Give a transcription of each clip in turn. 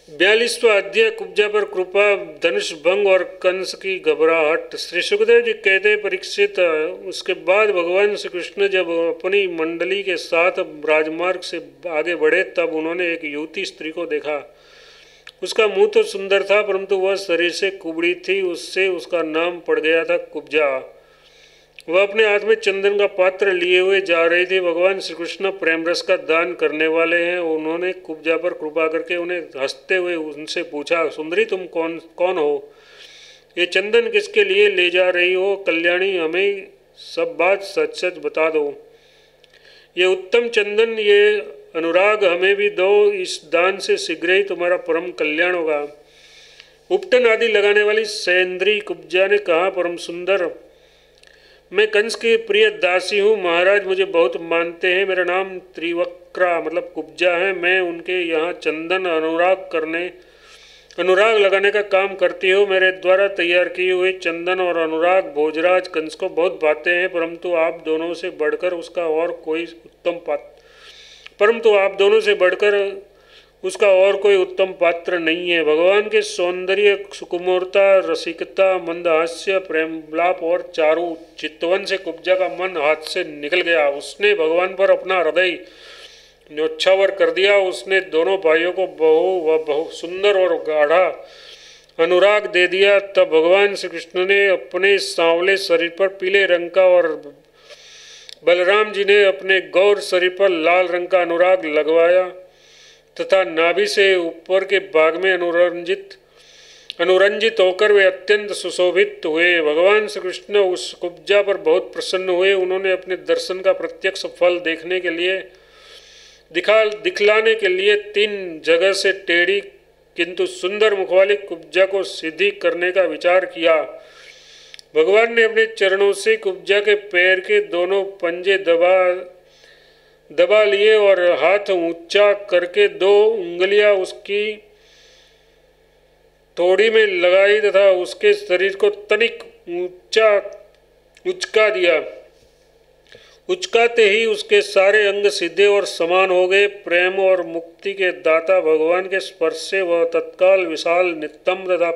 42वां अध्याय कुब्जा पर कृपा, धनुष भंग और कंस की घबराहट। श्री सुखदेव जी कहते परीक्षित, उसके बाद भगवान श्री कृष्ण जब अपनी मंडली के साथ राजमार्ग से आगे बढ़े तब उन्होंने एक युवती स्त्री को देखा। उसका मुंह तो सुंदर था परंतु वह शरीर से कुबड़ी थी। उससे उसका नाम पड़ गया था कुब्जा। वह अपने हाथ में चंदन का पात्र लिए हुए जा रही थी। भगवान श्री कृष्ण प्रेम रस का दान करने वाले हैं। उन्होंने कुब्जा पर कृपा करके उन्हें हंसते हुए उनसे पूछा, सुंदरी तुम कौन हो? ये चंदन किसके लिए ले जा रही हो? कल्याणी, हमें सब बात सच सच बता दो। ये उत्तम चंदन, ये अनुराग हमें भी दो। इस दान से शीघ्र ही तुम्हारा परम कल्याण होगा। उपटन आदि लगाने वाली सैंद्री कुब्जा ने कहा, परम सुंदर, मैं कंस की प्रिय दासी हूँ। महाराज मुझे बहुत मानते हैं। मेरा नाम त्रिवक्रा मतलब कुब्जा है। मैं उनके यहाँ चंदन अनुराग लगाने का काम करती हूँ। मेरे द्वारा तैयार किए हुए चंदन और अनुराग भोजराज कंस को बहुत भाते हैं, परंतु आप दोनों से बढ़कर उसका और कोई उत्तम पात्र नहीं है। भगवान के सौंदर्य, सुकुमारता, रसिकता, मंदहास्य, प्रेमलाप और चारु चितवन से कुब्जा का मन हाथ से निकल गया। उसने भगवान पर अपना हृदय न्योछावर कर दिया। उसने दोनों भाइयों को बहु सुंदर और गाढ़ा अनुराग दे दिया। तब भगवान श्री कृष्ण ने अपने सांवले शरीर पर पीले रंग का और बलराम जी ने अपने गौर शरीर पर लाल रंग का अनुराग लगवाया तथा नाभि से ऊपर के भाग में अनुरंजित होकर वे अत्यंत सुशोभित हुए। भगवान श्री कृष्ण उस कुब्जा पर बहुत प्रसन्न हुए। उन्होंने अपने दर्शन का प्रत्यक्ष फल दिखलाने के लिए 3 जगह से टेढ़ी किंतु सुंदर मुख वाली कुब्जा को सीधी करने का विचार किया। भगवान ने अपने चरणों से कुब्जा के पैर के दोनों पंजे दबा लिए और हाथ ऊंचा करके 2 उंगलियां उसकी थोड़ी में लगाई तथा उसके शरीर को तनिक उचका दिया। उचकाते ही उसके सारे अंग सीधे और समान हो गए। प्रेम और मुक्ति के दाता भगवान के स्पर्श से वह तत्काल विशाल, नितंब तथा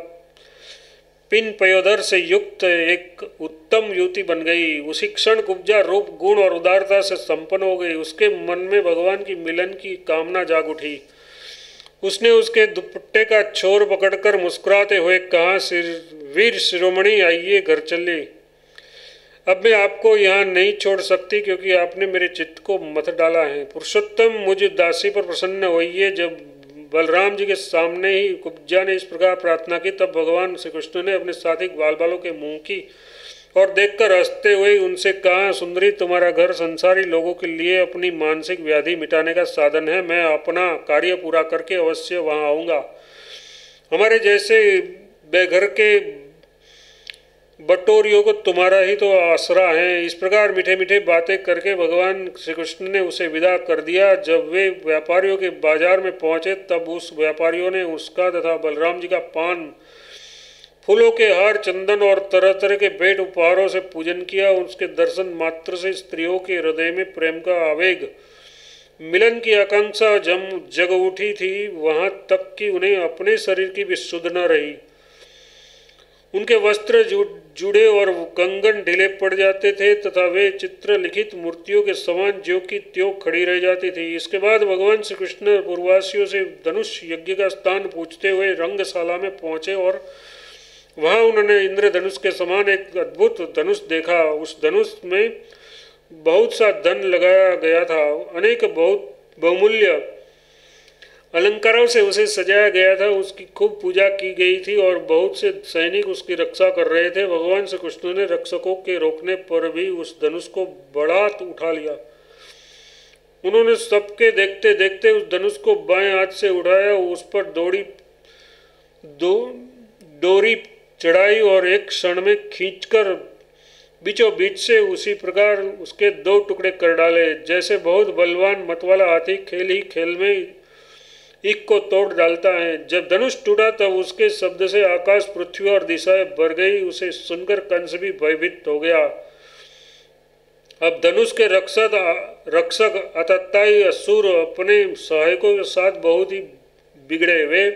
पिन पयोधर से युक्त एक उत्तम युवती बन गई। उसी क्षण कुब्जा रूप, गुण और उदारता से संपन्न हो गई। उसके मन में भगवान की मिलन की कामना जाग उठी। उसने उसके दुपट्टे का छोर पकड़कर मुस्कुराते हुए कहा, वीर शिरोमणि, आइए घर चले। अब मैं आपको यहाँ नहीं छोड़ सकती क्योंकि आपने मेरे चित्त को मथ डाला है। पुरुषोत्तम, मुझ दासी पर प्रसन्न होइए। जब बलराम जी के सामने ही कुब्जा ने इस प्रकार प्रार्थना की तब भगवान श्री कृष्ण ने अपने साथी बालों के मुंह की और देखकर हंसते हुए उनसे कहा, सुंदरी, तुम्हारा घर संसारी लोगों के लिए अपनी मानसिक व्याधि मिटाने का साधन है। मैं अपना कार्य पूरा करके अवश्य वहाँ आऊँगा। हमारे जैसे बेघर के बटोरियों को तुम्हारा ही तो आसरा है। इस प्रकार मीठे मीठे बातें करके भगवान श्री कृष्ण ने उसे विदा कर दिया। जब वे व्यापारियों के बाजार में पहुंचे तब उस व्यापारियों ने उसका तथा बलराम जी का पान, फूलों के हार, चंदन और तरह तरह के भेंट उपहारों से पूजन किया। उसके दर्शन मात्र से स्त्रियों के हृदय में प्रेम का आवेग, मिलन की आकांक्षा जग उठी थी। वहां तक कि उन्हें अपने शरीर की भी सुध न रही। उनके वस्त्र जुड़े और कंगन ढीले पड़ जाते थे तथा वे चित्र लिखित मूर्तियों के समान ज्यों की त्यों खड़ी रह जाती थी। इसके बाद भगवान श्री कृष्ण पूर्ववासियों से धनुष यज्ञ का स्थान पूछते हुए रंगशाला में पहुंचे और वहां उन्होंने इंद्रधनुष के समान एक अद्भुत धनुष देखा। उस धनुष में बहुत सा धन लगाया गया था। अनेक बहुत बहुमूल्य अलंकारों से उसे सजाया गया था। उसकी खूब पूजा की गई थी और बहुत से सैनिक उसकी रक्षा कर रहे थे। भगवान श्री कृष्ण ने रक्षकों के रोकने पर भी उस धनुष को बड़ा उठा लिया। उन्होंने सबके देखते देखते उस धनुष को बाएं हाथ से उठाया, उस पर डोरी चढ़ाई और एक क्षण में खींचकर बीचों बीच से उसी प्रकार उसके 2 टुकड़े कर डाले, जैसे बहुत बलवान मतवाला हाथी खेल ही खेल में एक को तोड़ डालता है। जब धनुष टूटा तब उसके शब्द से आकाश, पृथ्वी और दिशाएं भर गई। उसे सुनकर कंस भी भयभीत हो गया। अब धनुष के रक्षक अतताई असुर अपने सहायकों के साथ बहुत ही बिगड़े। वे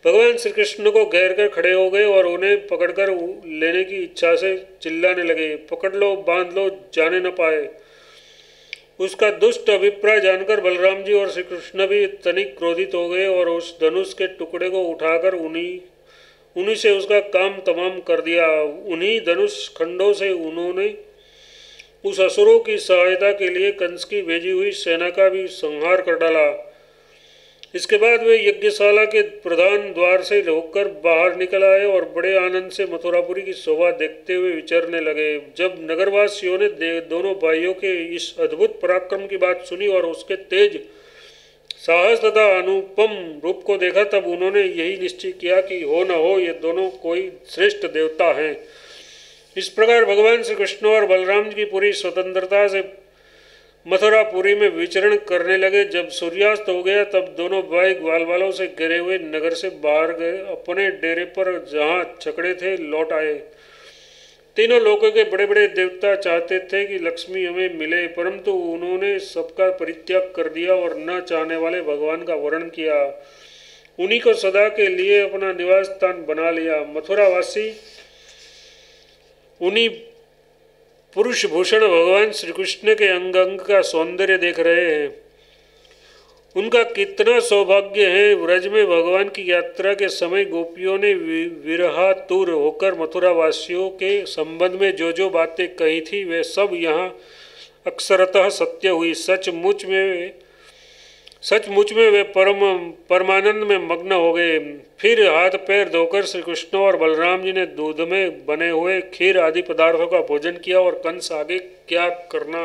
भगवान श्री कृष्ण को घेर कर खड़े हो गए और उन्हें पकड़कर लेने की इच्छा से चिल्लाने लगे, पकड़ लो, बांध लो, जाने न पाए। उसका दुष्ट अभिप्राय जानकर बलराम जी और श्री कृष्ण भी तनिक क्रोधित हो गए और उस धनुष के टुकड़े को उठाकर उन्हीं से उसका काम तमाम कर दिया। उन्हीं धनुष खंडों से उन्होंने उस असुरों की सहायता के लिए कंस की भेजी हुई सेना का भी संहार कर डाला। इसके बाद वे यज्ञशाला के प्रधान द्वार से होकर बाहर निकल आए और बड़े आनंद से मथुरापुरी की शोभा देखते हुए विचरने लगे। जब नगरवासियों ने दोनों भाइयों के इस अद्भुत पराक्रम की बात सुनी और उसके तेज साहस तथा अनुपम रूप को देखा, तब उन्होंने यही निश्चय किया कि हो न हो ये दोनों कोई श्रेष्ठ देवता हैं। इस प्रकार भगवान श्री कृष्ण और बलराम जी की पूरी स्वतंत्रता से मथुरापुरी में विचरण करने लगे। जब सूर्यास्त हो गया तब दोनों भाई ग्वालवालों से घिरे हुए नगर से बाहर गए, अपने डेरे पर जहाँ छकड़े थे लौट आए। तीनों लोगों के बड़े बड़े देवता चाहते थे कि लक्ष्मी हमें मिले, परंतु उन्होंने सबका परित्याग कर दिया और न चाहने वाले भगवान का वर्णन किया। उन्हीं को सदा के लिए अपना निवास स्थान बना लिया। मथुरावासी उन्हीं पुरुष भूषण भगवान श्री कृष्ण के अंग अंग का सौंदर्य देख रहे हैं। उनका कितना सौभाग्य है। व्रज में भगवान की यात्रा के समय गोपियों ने विरहातुर होकर मथुरावासियों के संबंध में जो जो बातें कही थी वे सब यहाँ अक्षरतः सत्य हुई। सचमुच में वे परमानंद में मग्न हो गए। फिर हाथ पैर धोकर श्री कृष्ण और बलराम जी ने दूध में बने हुए खीर आदि पदार्थों का भोजन किया और कंस आगे क्या करना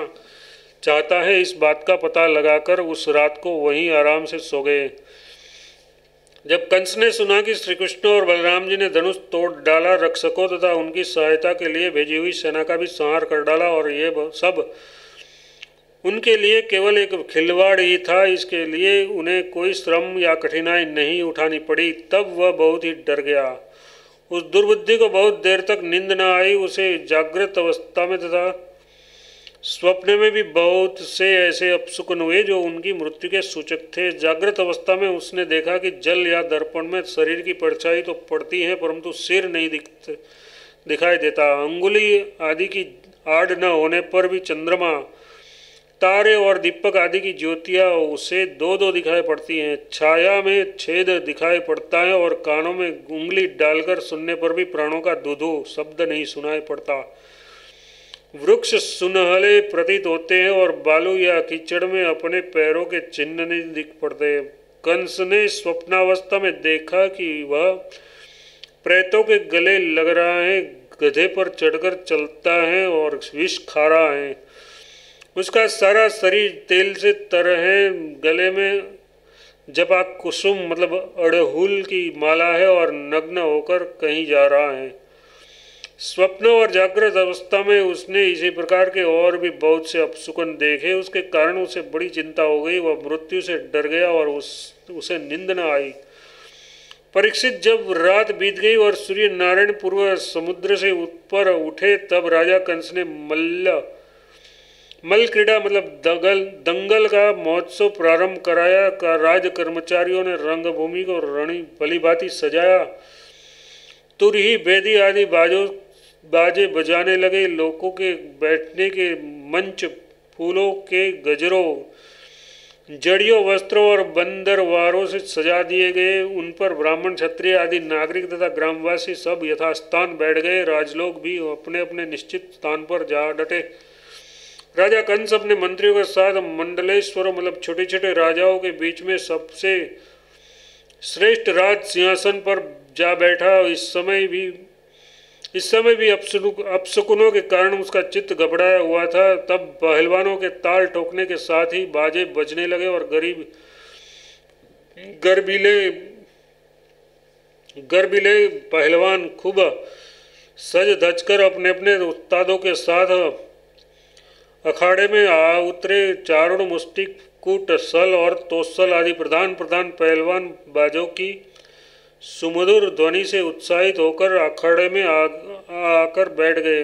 चाहता है इस बात का पता लगाकर उस रात को वहीं आराम से सो गए। जब कंस ने सुना कि श्री कृष्ण और बलराम जी ने धनुष तोड़ डाला, रक्षकों तथा उनकी सहायता के लिए भेजी हुई सेना का भी संहार कर डाला और ये सब उनके लिए केवल एक खिलवाड़ ही था, इसके लिए उन्हें कोई श्रम या कठिनाई नहीं उठानी पड़ी, तब वह बहुत ही डर गया। उस दुर्बुद्धि को बहुत देर तक नींद न आई। उसे जागृत अवस्था में तथा स्वप्न में भी बहुत से ऐसे अपशकुन हुए जो उनकी मृत्यु के सूचक थे। जागृत अवस्था में उसने देखा कि जल या दर्पण में शरीर की परछाई तो पड़ती है परंतु सिर नहीं दिखाई देता। अंगुली आदि की आड़ न होने पर भी चंद्रमा, तारे और दीपक आदि की ज्योतियाँ उसे दो दो दिखाई पड़ती हैं। छाया में छेद दिखाई पड़ता है और कानों में उंगली डालकर सुनने पर भी प्राणों का दुधू शब्द नहीं सुनाई पड़ता। वृक्ष सुनहले प्रतीत होते हैं और बालू या कीचड़ में अपने पैरों के चिन्ह नहीं दिख पड़ते। कंस ने स्वप्नावस्था में देखा कि वह प्रेतों के गले लग रहा है, गधे पर चढ़कर चलता है और विष खा रहा है। उसका सारा शरीर तेल से तर है, गले में जपा कुसुम मतलब अड़हुल की माला है और नग्न होकर कहीं जा रहा है। स्वप्न और जागृत अवस्था में उसने इसी प्रकार के और भी बहुत से अपशकुन देखे। उसके कारण उसे बड़ी चिंता हो गई। वह मृत्यु से डर गया और उसे नींद न आई। परीक्षित, जब रात बीत गई और सूर्य नारायण पूर्व समुद्र से ऊपर उठे तब राजा कंस ने मल क्रीड़ा मतलब दंगल का महोत्सव प्रारंभ कराया। राज कर्मचारियों ने रंगभूमि को भली भांति सजाया। तुरही, बेदी आदि बाजे बजाने लगे। लोगों के बैठने के मंच फूलों के गजरों, जड़ियों, वस्त्रों और बंदरवारों से सजा दिए गए। उन पर ब्राह्मण, क्षत्रिय आदि नागरिक तथा ग्रामवासी सब यथास्थान बैठ गए। राजलोग भी अपने अपने निश्चित स्थान पर जा डटे। राजा कंस अपने मंत्रियों के साथ मंडलेश्वरों मतलब छोटे छोटे राजाओं के बीच में सबसे श्रेष्ठ राज सिंहासन पर जा बैठा। इस समय भी अपशकुनों के कारण उसका चित्त घबराया हुआ था। तब पहलवानों के ताल ठोकने के साथ ही बाजे बजने लगे और गर्बीले पहलवान खूब सज धज कर अपने अपने उस्तादों के साथ अखाड़े में आ उतरे। चारुण, मुष्टिक, कूट, सल और तोसल आदि प्रधान पहलवान बाजों की सुमधुर ध्वनि से उत्साहित होकर अखाड़े में आकर बैठ गए।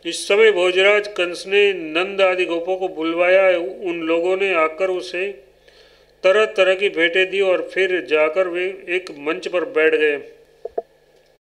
इस समय भोजराज कंस ने नंद आदि गोपों को बुलवाया। उन लोगों ने आकर उसे तरह तरह की भेंटें दी और फिर जाकर वे एक मंच पर बैठ गए।